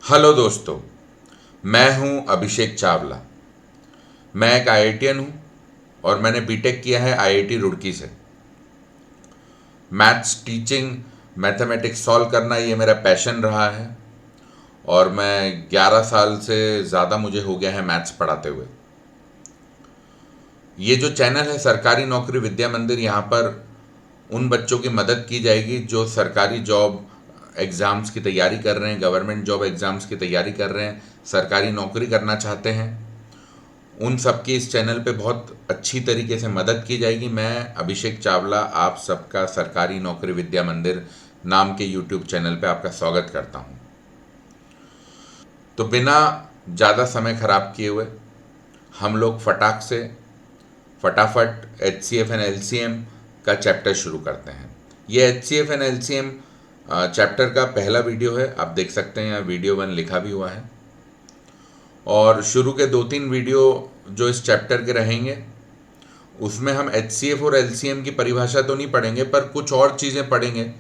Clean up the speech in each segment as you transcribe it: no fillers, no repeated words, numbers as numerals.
Hello दोस्तों, मैं हूं अभिषेक चावला। मैं एक आईआईटीएन हूं और मैंने बीटेक किया है आईआईटी रुड़की से। मैथ्स टीचिंग, मैथमेटिक्स सॉल्व करना ये मेरा पैशन रहा है और मैं 11 साल से ज़्यादा मुझे हो गया है मैथ्स पढ़ाते हुए। ये जो चैनल है सरकारी नौकरी विद्या मंदिर, यहाँ पर उन बच्चों की मदद की जाएगी जो सरकारी जॉब एग्ज़ाम्स की तैयारी कर रहे हैं, गवर्नमेंट जॉब एग्ज़ाम्स की तैयारी कर रहे हैं, सरकारी नौकरी करना चाहते हैं। उन सब की इस चैनल पे बहुत अच्छी तरीके से मदद की जाएगी। मैं अभिषेक चावला आप सबका सरकारी नौकरी विद्या मंदिर नाम के यूट्यूब चैनल पे आपका स्वागत करता हूँ। तो बिना ज़्यादा समय खराब किए हुए हम लोग फटाफट H C F and L C M का चैप्टर शुरू करते हैं। ये H C F and L C M chapter का पहला वीडियो है, आप देख सकते हैं यहाँ वीडियो 1 लिखा भी हुआ है। और शुरू के 2-3 वीडियो जो इस चैप्टर के रहेंगे उसमें हम एच सी एफ और एल सी एम की परिभाषा तो नहीं पढ़ेंगे, पर कुछ और चीज़ें पढ़ेंगे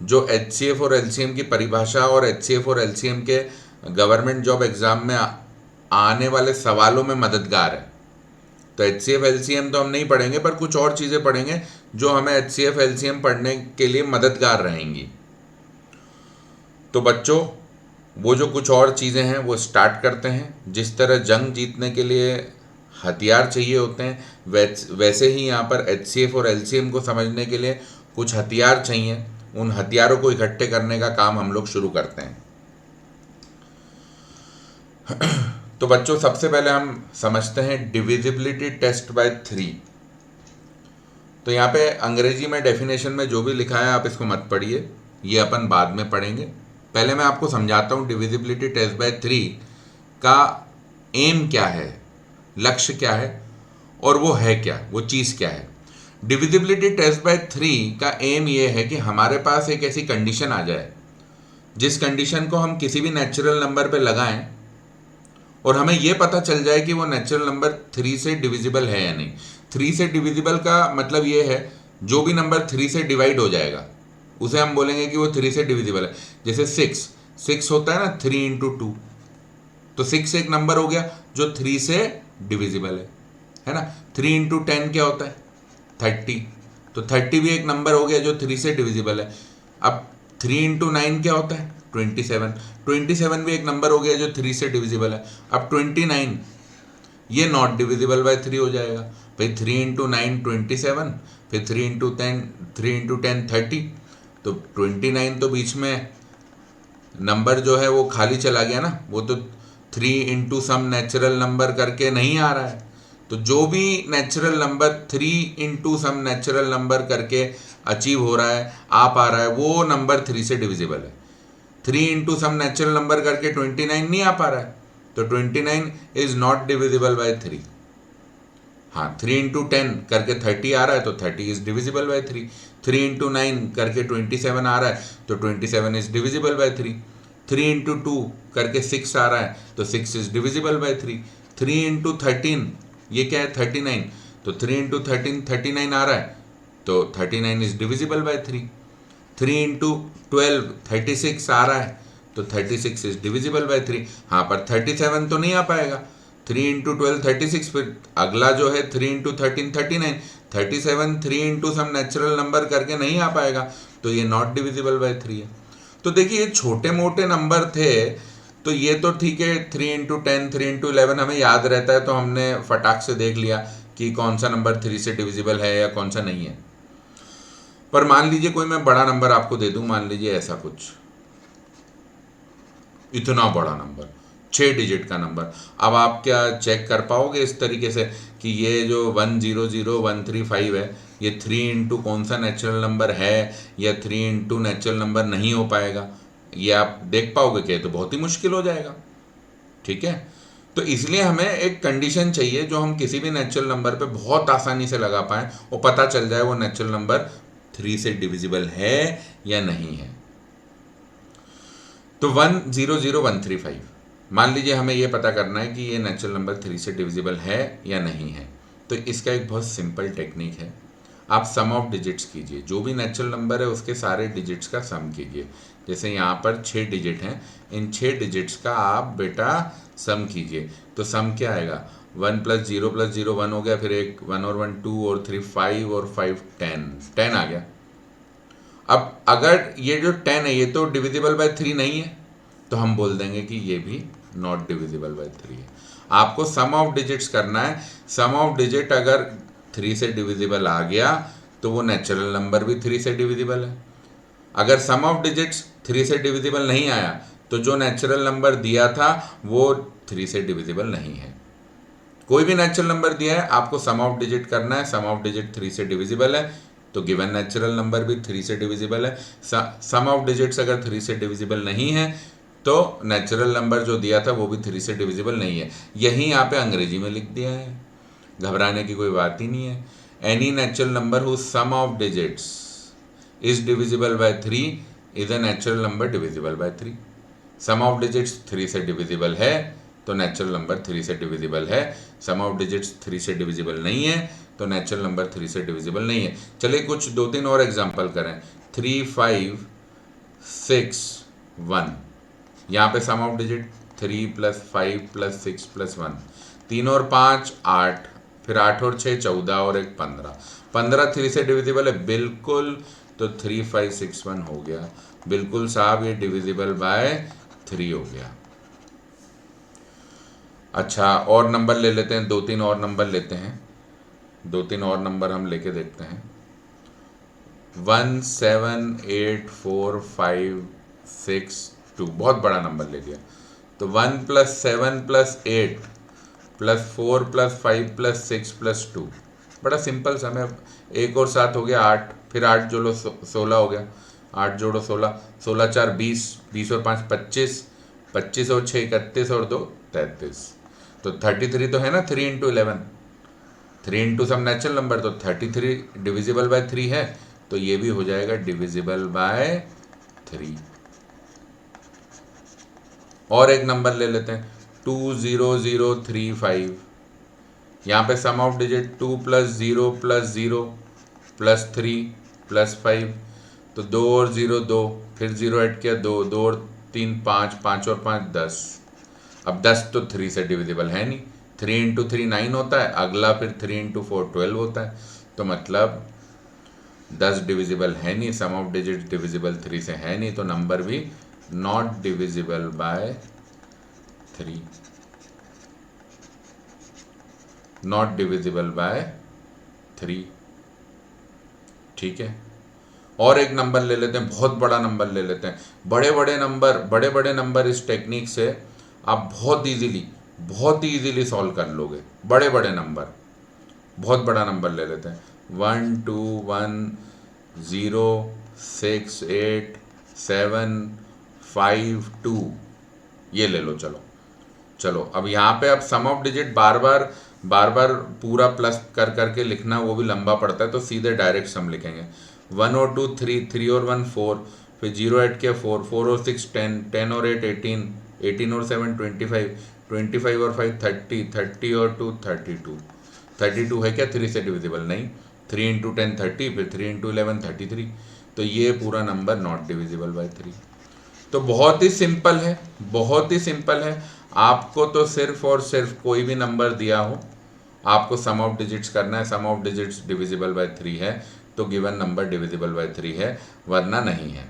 जो एच सी एफ और एल सी एम की परिभाषा और एच सी एफ और एल सी एम के गवर्नमेंट जॉब एग्ज़ाम में आने वाले सवालों में मददगार है। तो H C F L C M तो हम नहीं पढ़ेंगे, पर कुछ और चीज़ें पढ़ेंगे जो हमें H C F L C M पढ़ने के लिए मददगार रहेंगी। तो बच्चों, वो जो कुछ और चीज़ें हैं वो स्टार्ट करते हैं। जिस तरह जंग जीतने के लिए हथियार चाहिए होते हैं, वैसे ही यहाँ पर एच सी एफ और एल सी एम को समझने के लिए कुछ हथियार चाहिए। उन हथियारों को इकट्ठे करने का काम हम लोग शुरू करते हैं। तो बच्चों, सबसे पहले हम समझते हैं डिविजिबिलिटी टेस्ट बाय 3। तो यहाँ पे अंग्रेजी में डेफिनेशन में जो भी लिखा है आप इसको मत पढ़िए, ये अपन बाद में पढ़ेंगे। पहले मैं आपको समझाता हूँ डिविजिबिलिटी टेस्ट बाय 3 का एम क्या है, लक्ष्य क्या है और वो है क्या, वो चीज़ क्या है। डिविजिबिलिटी टेस्ट बाय 3 का एम ये है कि हमारे पास एक ऐसी कंडीशन आ जाए जिस कंडीशन को हम किसी भी नेचुरल नंबर पे लगाएं और हमें यह पता चल जाए कि वो नेचुरल नंबर 3 से डिविजिबल है या नहीं। 3 से डिविजिबल का मतलब ये है जो भी नंबर 3 से डिवाइड हो जाएगा उसे हम बोलेंगे कि वो 3 से डिविजिबल है। जैसे 6 होता है ना, 3 इंटू 2, तो 6 एक नंबर हो गया जो 3 से डिविजिबल है ना। 3 इंटू 10 क्या होता है, 30, तो 30 भी एक नंबर हो गया जो 3 से डिविजिबल है। अब 3 इंटू 9 क्या होता है, 27 भी एक नंबर हो गया जो 3 से डिविजिबल है। अब 29 ये नॉट डिविजिबल बाय 3 हो जाएगा भाई। 3 इंटू 9 27, फिर 3 इंटू 10 30, तो 29 तो बीच में नंबर जो है वो खाली चला गया ना, वो तो 3 इंटू सम नेचुरल नंबर करके नहीं आ रहा है। तो जो भी natural number 3 into some natural number करके अचीव हो रहा है, आ पा रहा है, वो नंबर 3 से डिविजिबल है। 3 इंटू सम नेचुरल नंबर करके 29 नहीं आ पा रहा है, तो 29 इज नॉट डिविजिबल बाय 3। हाँ, 3 इंटू 10 करके 30 आ रहा है तो 30 इज डिविजिबल बाय 3। 3 इंटू 9 करके 27 आ रहा है तो 27 इज डिविजिबल बाय 3। 3 इंटू 2 करके 6 आ रहा है तो 6 इज डिविजिबल बाय 3। 3 इंटू 13 ये क्या है, 39, तो 3 इंटू 13 39 आ रहा है तो 39 इज डिविजिबल बाय 3। 3 इंटू 12 36 आ रहा है तो 36 इज डिविजिबल बाय 3। हाँ, पर 37 तो नहीं आ पाएगा। 3 इंटू 12 36, फिर अगला जो है 3 into 13 39, 37 3 into some natural number करके नहीं आ पाएगा, तो ये नॉट डिविजिबल बाय 3 है। तो देखिए, ये छोटे मोटे नंबर थे तो ये तो ठीक है, 3 इंटू 10 3 इंटू 11 हमें याद रहता है तो हमने फटाक से देख लिया कि कौन सा नंबर 3 से डिविजिबल है या कौन सा नहीं है। पर मान लीजिए कोई मैं बड़ा नंबर आपको दे दूं, मान लीजिए ऐसा कुछ, इतना बड़ा नंबर 6 डिजिट का नंबर। अब आप क्या चेक कर पाओगे इस तरीके से कि ये जो 100135 है, ये 3 इंटू कौन सा नेचुरल नंबर है या 3 इंटू नेचुरल नंबर नहीं हो पाएगा, ये आप देख पाओगे क्या? तो बहुत ही मुश्किल हो जाएगा। ठीक है, तो इसलिए हमें एक कंडीशन चाहिए जो हम किसी भी नेचुरल नंबर पे बहुत आसानी से लगा पाएँ और पता चल जाए वो नेचुरल नंबर 3 से डिविजिबल है या नहीं है। तो 100135, मान लीजिए हमें यह पता करना है कि ये नेचुरल नंबर 3 से डिविजिबल है या नहीं है। तो इसका एक बहुत सिंपल टेक्निक है। आप सम ऑफ डिजिट्स कीजिए, जो भी नेचुरल नंबर है उसके सारे डिजिट्स का सम कीजिए। जैसे यहाँ पर 6 डिजिट हैं, इन 6 डिजिट्स का आप बेटा सम कीजिए। तो सम क्या आएगा, 1 + 0 + 0 1 हो गया, फिर एक 1 और 1 2 और 3 5 और 5 10 आ गया। अब अगर ये जो 10 है ये तो डिविजिबल बाय 3 नहीं है, तो हम बोल देंगे कि ये भी नॉट डिविजिबल बाय 3 है। आपको सम ऑफ डिजिट्स करना है। सम ऑफ डिजिट अगर 3 से डिविजिबल आ गया तो वो नेचुरल नंबर भी 3 से डिविजिबल है। अगर सम ऑफ डिजिट्स 3 से डिविजिबल नहीं आया तो जो नेचुरल नंबर दिया था वो 3 से डिविजिबल नहीं है। कोई भी नेचुरल नंबर दिया है, आपको सम ऑफ डिजिट करना है, सम ऑफ डिजिट 3 से डिविजिबल है तो गिवन नेचुरल नंबर भी 3 से डिविजिबल है। सम ऑफ डिजिट्स अगर 3 से डिविजिबल नहीं है तो नेचुरल नंबर जो दिया था वो भी 3 से डिविजिबल नहीं है। यही यहाँ पे अंग्रेजी में लिख दिया है, घबराने की कोई बात ही नहीं है। Any natural number whose sum of digits is divisible by 3 is a natural number divisible by 3। Sum of digits 3 से डिविजिबल है तो नेचुरल नंबर 3 से डिविजिबल है। सम ऑफ डिजिट्स 3 से डिविजिबल नहीं है तो नेचुरल नंबर 3 से डिविजिबल नहीं है। चलिए कुछ 2-3 और एग्जांपल करें। 3 5 6 1, यहाँ पे सम ऑफ डिजिट 3 + 5 + 6 + 1, 3 और 5 8, फिर 8 और 6 14 और 1 15। 15 3 से डिविजिबल है बिल्कुल, तो 3 5 6 1 हो गया बिल्कुल साहब, ये डिविजिबल बाय 3 हो गया। अच्छा और नंबर ले लेते हैं, 2-3 और नंबर लेते हैं, 2-3 और नंबर हम लेके देखते हैं। 1 7 8 4 5 6 2, बहुत बड़ा नंबर ले लिया। तो 1 + 7 + 8 + 4 + 5 + 6 + 2, बड़ा सिंपल सम है। 1 और 7 हो गया 8, फिर 8 जोड़ो 16 हो गया, 8 जोड़ो 16, 16 4 20, 20 और 5 25, 25 और 6 31 और 2 33। तो 33 तो है ना 3 × 11, 3 × सम नेचुरल नंबर, तो 33 डिविजिबल बाय 3 है, तो ये भी हो जाएगा डिविजिबल बाय 3। और एक नंबर ले लेते हैं 2 0 0 3 5, यहाँ पे सम ऑफ डिजिट 2 + 0 + 0 + 3 + 5, तो 2 और 0 2, फिर 0 ऐड किया 2, 2 और 3 5, 5 और 5 10। अब 10 तो 3 से डिविजिबल है नहीं, 3 × 3 9 होता है, अगला फिर 3 × 4 12 होता है, तो मतलब 10 डिविजिबल है नहीं, सम ऑफ डिजिट डिविजिबल 3 से है नहीं, तो नंबर भी not divisible by 3, not divisible by 3। ठीक है, और एक नंबर ले लेते हैं, बहुत बड़ा नंबर ले लेते हैं। बड़े बड़े नंबर इस टेक्निक से आप बहुत इजीली सॉल्व कर लोगे। बड़े बड़े नंबर, बहुत बड़ा नंबर ले लेते हैं, 1 2 1 0 6 8 7 5 2, ये ले लो। चलो अब यहाँ पे अब सम ऑफ डिजिट बार बार पूरा प्लस कर करके लिखना वो भी लंबा पड़ता है, तो सीधे डायरेक्ट सम लिखेंगे। 1 और 2 3, 3 और 1 4, फिर 0 ऐड किया 4, 4 और 6 10, 10 और 8 18, 18 और 7 25, 25 और 5 30, 30 और 2 32, 32 है क्या 3 से डिविजिबल? नहीं। 3 × 10 30, फिर 3 × 11 33, तो ये पूरा नंबर नॉट डिविजिबल बाय 3। तो बहुत ही सिंपल है, बहुत ही सिंपल है। आपको तो सिर्फ और सिर्फ कोई भी नंबर दिया हो, आपको सम ऑफ डिजिट्स करना है, सम ऑफ डिजिट्स डिविजिबल बाय 3 है तो गिवन नंबर डिविजिबल बाय 3 है, वरना नहीं है।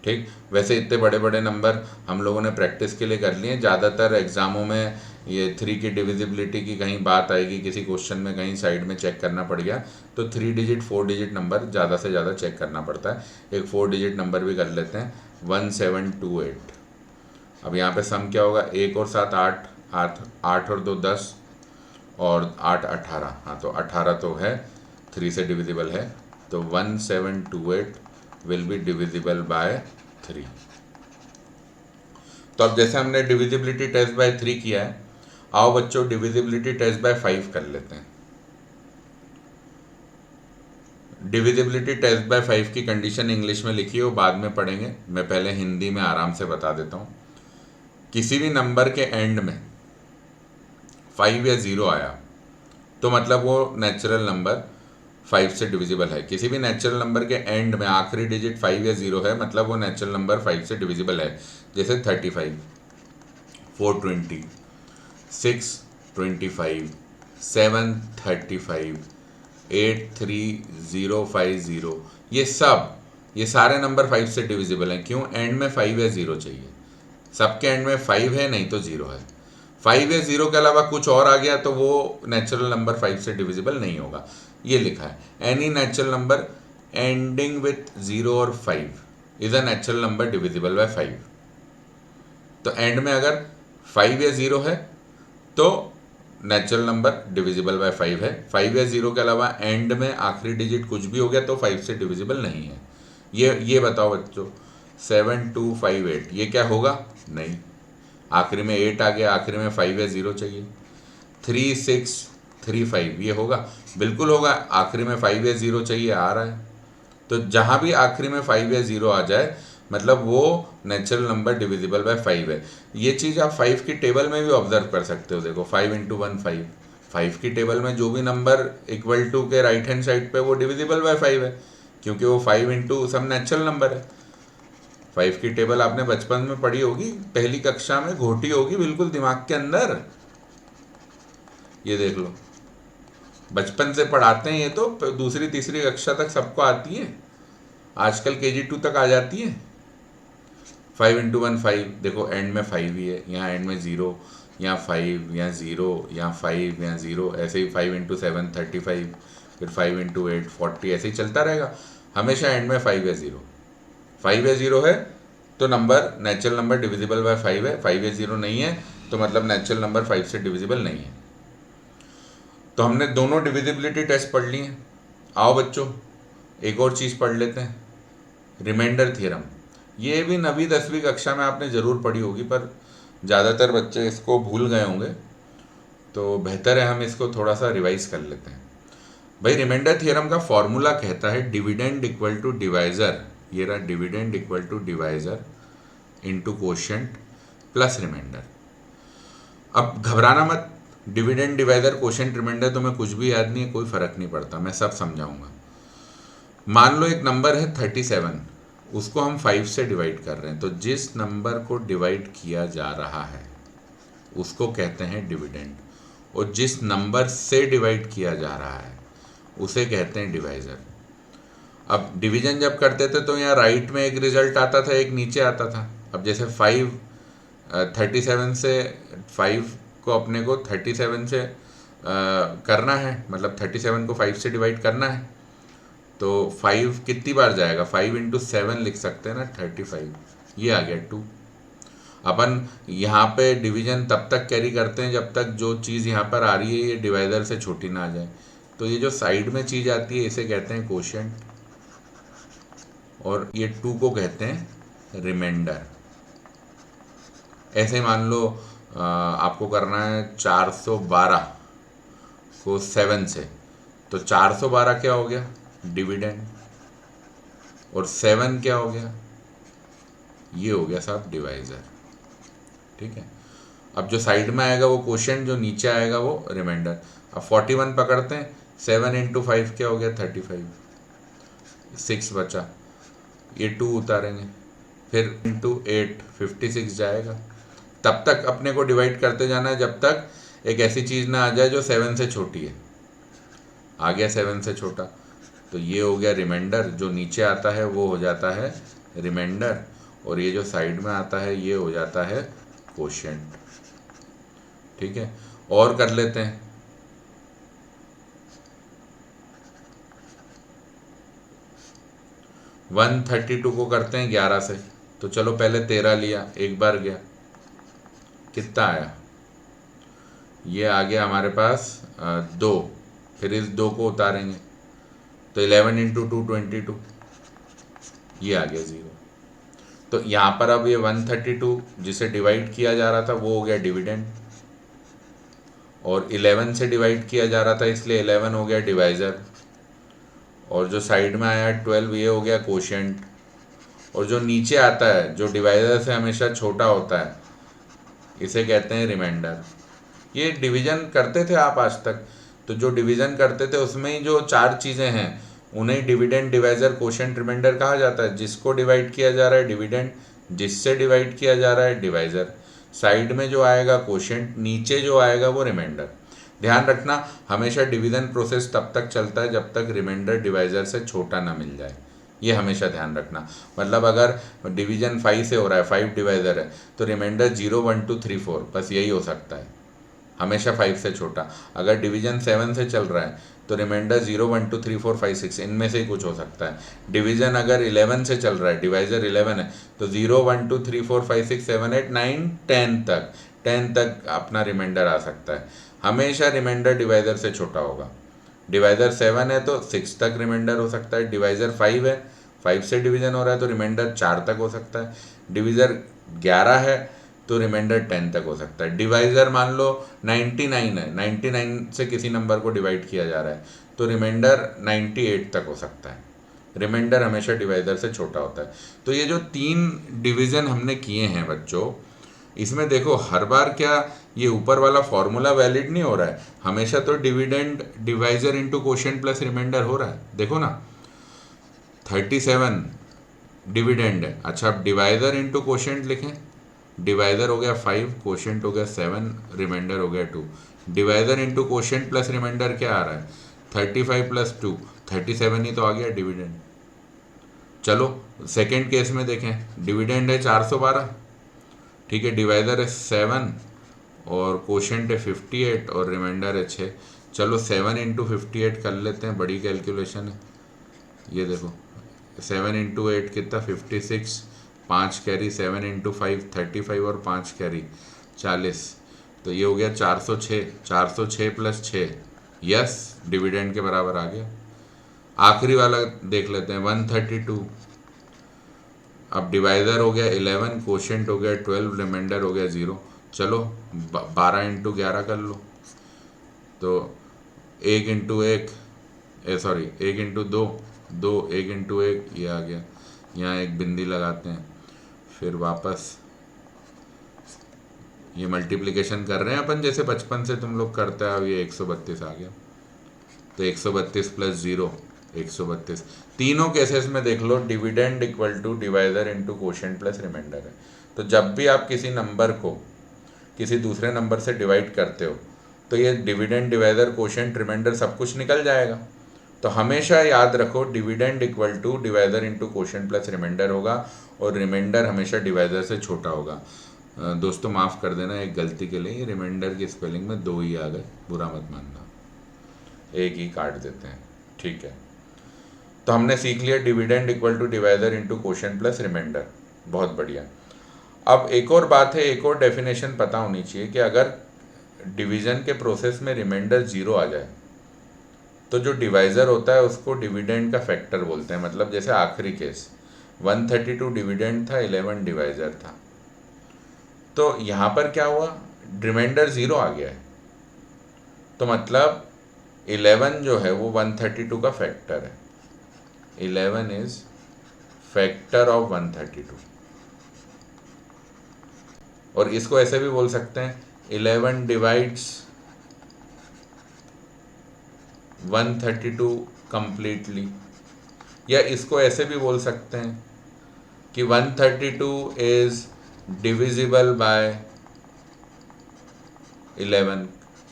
ठीक, वैसे इतने बड़े बड़े नंबर हम लोगों ने प्रैक्टिस के लिए कर लिए। ज़्यादातर एग्जामों में ये 3 की डिविजिबिलिटी की कहीं बात आएगी, किसी क्वेश्चन में कहीं साइड में चेक करना पड़ गया, तो 3 डिजिट 4 डिजिट नंबर ज़्यादा से ज़्यादा चेक करना पड़ता है। एक 4 डिजिट नंबर भी कर लेते हैं, 1728। अब यहाँ पे सम क्या होगा, 1 और 7 8, 8 और 2 10, और 8 18, हाँ तो 18 तो है 3 से डिविजिबल है, तो 1728 विल बी डिविजिबल बाय 3। तो अब जैसे हमने डिविजिबिलिटी टेस्ट बाय 3 किया है, आओ बच्चों डिविजिबिलिटी टेस्ट बाय 5 कर लेते हैं। डिविजिबिलिटी टेस्ट बाय 5 की कंडीशन इंग्लिश में लिखी हो, बाद में पढ़ेंगे, मैं पहले हिंदी में आराम से बता देता हूँ। किसी भी नंबर के एंड में 5 या 0 आया तो मतलब वो नेचुरल नंबर 5 से डिविजिबल है। किसी भी नेचुरल नंबर के एंड में आखिरी डिजिट 5 या 0 है, मतलब वो नेचुरल नंबर 5 से डिविजिबल है। जैसे 35, 420, 625, 735, 83050, ये सारे नंबर 5 से डिविजिबल हैं। क्यों? एंड में 5 या 0 चाहिए। सबके एंड में 5 है, नहीं तो 0 है। 5 या 0 के अलावा कुछ और आ गया तो वो नेचुरल नंबर 5 से डिविजिबल नहीं होगा। ये लिखा है, any natural number ending with 0 और 5 is a natural number divisible bye 5। तो एंड में अगर 5 या 0 है तो नेचुरल नंबर डिविजिबल बाय 5 है। 5 या 0 के अलावा एंड में आखिरी डिजिट कुछ भी हो गया तो 5 से डिविजिबल नहीं है। ये बताओ बच्चों, 7258 ये क्या होगा? नहीं, आखिरी में 8 आ गया, आखिरी में 5 या 0 चाहिए। 3635 ये होगा? बिल्कुल होगा, आखिरी में 5 या 0 चाहिए, आ रहा है। तो जहाँ भी आखिरी में 5 या 0 आ जाए मतलब वो नेचुरल नंबर डिविजिबल बाय 5 है। ये चीज़ आप 5 की टेबल में भी ऑब्जर्व कर सकते हो। देखो 5 × 1 5, 5 की टेबल में जो भी नंबर इक्वल टू के राइट हैंड साइड पे वो डिविजिबल बाय 5 है, क्योंकि वो 5 इंटू सब नेचुरल नंबर है। 5 की टेबल आपने बचपन में पढ़ी होगी, पहली कक्षा में घोटी होगी बिल्कुल दिमाग के अंदर। ये देख लो, बचपन से पढ़ाते हैं ये तो, दूसरी तीसरी कक्षा तक सबको आती है, आजकल KG2 तक आ जाती है। 5 × 1 5, देखो एंड में 5 ही है, यहाँ एंड में 0, यहाँ 5, यहाँ 0, यहाँ 5, यहाँ 0, ऐसे ही 5 × 7 35, फिर 5 × 8 40, ऐसे ही चलता रहेगा। हमेशा एंड में 5 या 0, 5 या 0 है तो number natural number divisible bye 5 है। 5 या 0 नहीं है तो मतलब नेचुरल नंबर 5 से डिविजिबल नहीं है। तो हमने दोनों डिविजिबिलिटी टेस्ट पढ़ लिए। आओ बच्चों एक और चीज़ पढ़ लेते हैं, रिमाइंडर थ्योरम। ये भी 9वीं 10वीं कक्षा में आपने ज़रूर पढ़ी होगी, पर ज़्यादातर बच्चे इसको भूल गए होंगे, तो बेहतर है हम इसको थोड़ा सा रिवाइज कर लेते हैं। भाई रिमाइंडर थ्योरम का फॉर्मूला कहता है डिविडेंड इक्वल टू डिवाइज़र, ये रहा dividend equal to divisor into quotient plus remainder. अब घबराना मत, डिविडेंड डिवाइज़र कोशेंट रिमाइंडर तुम्हें कुछ भी याद नहीं है, कोई फ़र्क नहीं पड़ता, मैं सब समझाऊंगा। मान लो एक नंबर है 37, उसको हम 5 से डिवाइड कर रहे हैं, तो जिस नंबर को डिवाइड किया जा रहा है उसको कहते हैं डिविडेंड, और जिस नंबर से डिवाइड किया जा रहा है उसे कहते हैं डिवाइज़र। अब डिवीजन जब करते थे तो यहाँ राइट में एक रिजल्ट आता था, एक नीचे आता था। अब जैसे 37 से 5 को अपने को 37 से करना है, मतलब 37 को 5 से डिवाइड करना है, तो 5 कितनी बार जाएगा? 5 × 7 लिख सकते हैं ना, 35, ये आ गया 2। अपन यहाँ पे डिवीजन तब तक कैरी करते हैं जब तक जो चीज़ यहाँ पर आ रही है ये डिवाइज़र से छोटी ना आ जाए। तो ये जो साइड में चीज़ आती है इसे कहते हैं कोशेंट, और ये 2 को कहते हैं रिमाइंडर। ऐसे मान लो आपको करना है 412 को 7 से, तो 412 क्या हो गया? डिविडेंड, और 7 क्या हो गया? ये हो गया साहब डिवाइज़र। ठीक है, अब जो साइड में आएगा वो कोशेंट, जो नीचे आएगा वो रिमाइंडर। अब 41 पकड़ते हैं, 7 × 5 क्या हो गया? 35, 6 बचा, ये 2 उतारेंगे, फिर × 8 56 जाएगा। तब तक अपने को डिवाइड करते जाना है जब तक एक ऐसी चीज़ ना आ जाए जो 7 से छोटी है। आ गया 7 से छोटा, तो ये हो गया रिमाइंडर, जो नीचे आता है वो हो जाता है रिमाइंडर, और ये जो साइड में आता है ये हो जाता है कोशेंट। ठीक है, और कर लेते हैं। वन 32 को करते हैं 11 से, तो चलो पहले 13 लिया, एक बार गया, कितना आया? ये आ गया हमारे पास 2, फिर इस 2 को उतारेंगे तो 11 × 2 22, ये आ गया 0। तो यहाँ पर अब ये 132 जिसे डिवाइड किया जा रहा था वो हो गया डिविडेंड, और 11 से डिवाइड किया जा रहा था इसलिए 11 हो गया डिवाइज़र, और जो साइड में आया 12 ये हो गया कोशेंट, और जो नीचे आता है जो डिवाइज़र से हमेशा छोटा होता है इसे कहते हैं रिमाइंडर। ये डिवीजन करते थे आप आज तक, तो जो डिवीज़न करते थे उसमें ही जो 4 चीज़ें हैं उन्हें डिविडेंड, डिवाइज़र, कोशेंट, रिमाइंडर कहा जाता है। जिसको डिवाइड किया जा रहा है डिविडेंड, जिससे डिवाइड किया जा रहा है डिवाइज़र, साइड में जो आएगा कोशेंट, नीचे जो आएगा वो रिमाइंडर। ध्यान रखना हमेशा डिवीज़न प्रोसेस तब तक चलता है जब तक रिमाइंडर डिवाइज़र से छोटा ना मिल जाए, ये हमेशा ध्यान रखना। मतलब अगर डिवीज़न 5 से हो रहा है, 5 डिवाइज़र है, तो रिमाइंडर 0 1 2 3 4 बस यही हो सकता है, हमेशा 5 से छोटा। अगर डिवीज़न 7 से चल रहा है तो रिमाइंडर 0 1 2 3 4 5 6 इनमें से ही कुछ हो सकता है। डिवीज़न अगर 11 से चल रहा है, डिवाइज़र 11 है, तो 0 1 2 3 4 5 6 7 8 9 10 तक अपना रिमाइंडर आ सकता है। हमेशा रिमाइंडर डिवाइज़र से छोटा होगा। डिवाइज़र 7 है तो 6 तक रिमाइंडर हो सकता है। डिवाइज़र 5 है, 5 से डिवीज़न हो रहा है तो रिमाइंडर 4 तक हो सकता है। डिवीज़र 11 है तो रिमाइंडर 10 तक हो सकता है। डिवाइज़र मान लो 99 है, 99 से किसी नंबर को डिवाइड किया जा रहा है तो रिमाइंडर 98 तक हो सकता है। रिमाइंडर हमेशा डिवाइज़र से छोटा होता है। तो ये जो 3 डिवीज़न हमने किए हैं बच्चों, इसमें देखो हर बार क्या ये ऊपर वाला फॉर्मूला वैलिड नहीं हो रहा है, हमेशा तो dividend divisor into quotient plus remainder हो रहा है। देखो ना 37 डिविडेंड है, अच्छा अब डिवाइज़र इंटू कोशेंट लिखें, डिवाइज़र हो गया 5, कोशेंट हो गया 7, रिमाइंडर हो गया 2। Divisor into quotient plus remainder क्या आ रहा है 35 प्लस 2 37 ही तो आ गया डिविडेंड। चलो सेकेंड केस में देखें, डिविडेंड है 412, ठीक है, डिवाइज़र है 7 और कोशेंट है 58 और रिमाइंडर है 6। चलो 7 इंटू 58 कर लेते हैं, बड़ी कैलकुलेशन है। ये देखो 7 इंटू 8 कितना 56, 5 कैरी, 7 इंटू 5 35 और 5 कैरी 40, तो ये हो गया 406। 406 प्लस 6 यस डिविडेंड के बराबर आ गया। आखिरी वाला देख लेते हैं 132, अब डिवाइज़र हो गया 11, कोशेंट हो गया 12, रिमाइंडर हो गया 0। चलो 12 इंटू 11 कर लो, तो 1 इंटू 1 सॉरी 1 इंटू 2 2, 1 इंटू 1 ये आ गया, यहाँ एक बिंदी लगाते हैं, फिर वापस ये मल्टीप्लिकेशन कर रहे हैं अपन जैसे बचपन से तुम लोग करते हैं। अब ये 132 आ गया, तो 132 प्लस 0 132। तीनों केसेस में देख लो dividend equal to divisor into quotient plus remainder है। तो जब भी आप किसी नंबर को किसी दूसरे नंबर से डिवाइड करते हो तो ये डिविडेंड, डिवाइज़र, कोशेंट, रिमाइंडर सब कुछ निकल जाएगा। तो हमेशा याद रखो dividend equal to divisor into quotient plus remainder होगा और रिमाइंडर हमेशा डिवाइज़र से छोटा होगा। दोस्तों माफ़ कर देना एक गलती के लिए, रिमाइंडर की स्पेलिंग में 2 ही आ गए, बुरा मत मानना, एक ही काट देते हैं, ठीक है। तो हमने सीख लिया dividend equal to divisor into quotient plus remainder, बहुत बढ़िया। अब एक और बात है, एक और डेफिनेशन पता होनी चाहिए कि अगर डिवीज़न के प्रोसेस में रिमाइंडर 0 आ जाए तो जो डिवाइज़र होता है उसको डिविडेंड का फैक्टर बोलते हैं। मतलब जैसे आखिरी केस 132 डिविडेंड था, 11 डिवाइज़र था, तो यहाँ पर क्या हुआ रिमाइंडर 0 आ गया है, तो मतलब 11 जो है वो 132 का फैक्टर है। 11 इज फैक्टर ऑफ 132, और इसको ऐसे भी बोल सकते हैं 11 डिवाइड्स 132 कंप्लीटली, या इसको ऐसे भी बोल सकते हैं कि 132 इज डिविजिबल बाय 11।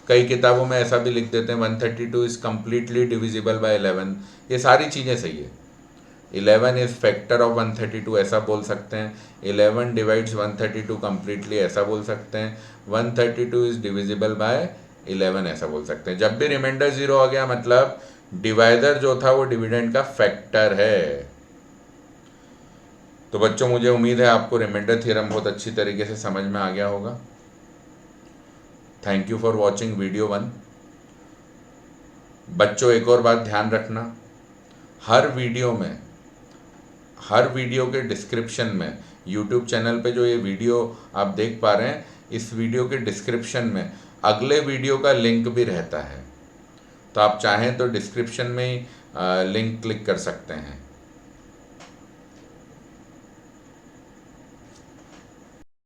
कई किताबों में ऐसा भी लिख देते हैं 132 इज कंप्लीटली डिविजिबल बाय 11। ये सारी चीज़ें सही है। 11 इज फैक्टर ऑफ 132 ऐसा बोल सकते हैं, 11 डिवाइड्स 132 कंप्लीटली ऐसा बोल सकते हैं, 132 इज डिविजिबल बाय 11 ऐसा बोल सकते हैं। जब भी रिमाइंडर 0 आ गया मतलब डिवाइज़र जो था वो डिविडेंड का फैक्टर है। तो बच्चों मुझे उम्मीद है आपको रिमाइंडर थ्योरम बहुत अच्छी तरीके से समझ में आ गया होगा। Thank you for watching video 1। बच्चों एक और बात ध्यान रखना, हर वीडियो के डिस्क्रिप्शन में यूट्यूब चैनल पे जो ये वीडियो आप देख पा रहे हैं, इस वीडियो के डिस्क्रिप्शन में अगले वीडियो का लिंक भी रहता है, तो आप चाहें तो डिस्क्रिप्शन में ही लिंक क्लिक कर सकते हैं।